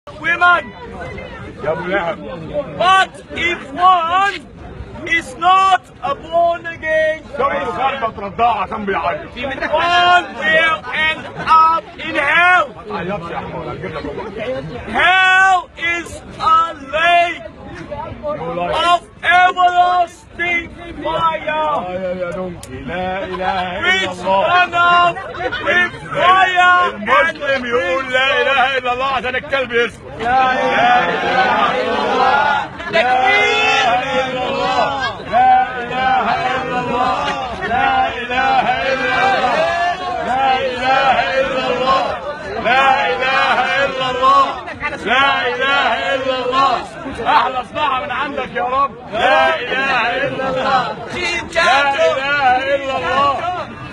women. But if one is not a born again, one will end up in hell. Hell is a lake of everlasting fire, which burn up with fire. المسلم يقول لا اله الا الله عشان الكلب يسكت. لا اله الا الله. تكبير. لا اله الا الله. لا اله الا الله. لا اله الا الله. لا اله الا الله. لا اله الا الله. احلى صناعه من عندك يا رب. لا اله الا الله. لا اله الا الله.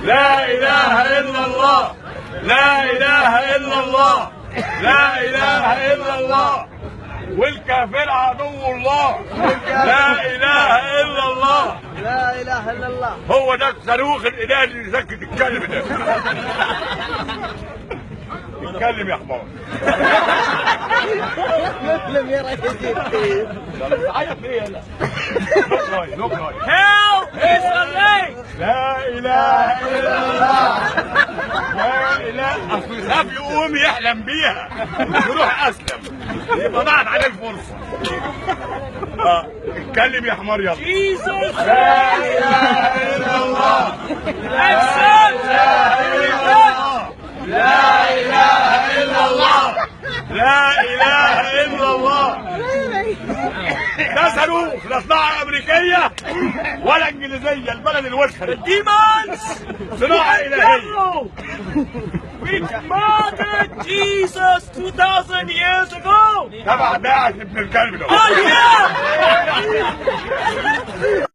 لا اله الا الله. لا اله الا الله. لا اله الا الله. والكافر عدو الله. لا اله الا الله. لا اله الا الله. هو ده الصاروخ الاله اللي يسكت الكلب ده. اتكلم يا حمار. مسلم يا ريس. عيط ليه يلا؟ Hell is a lake. لا اله الا الله. لا اله. اصل يخاف يقوم يحلم بيها يروح اسلم يبقى ضاعت عليه الفرصه. اتكلم يا حمار يلا. Jesus. لا اله الا الله. Accept. لا اله الا الله. لا اله الا الله. ده صاروخ لا صناعه امريكيه ولا انجليزيه، البلد الوسخه. Demons. صناعه الهيه. Which murdered Jesus 2000 years ago. تبع داعش ابن الكلب ده. Oh yeah.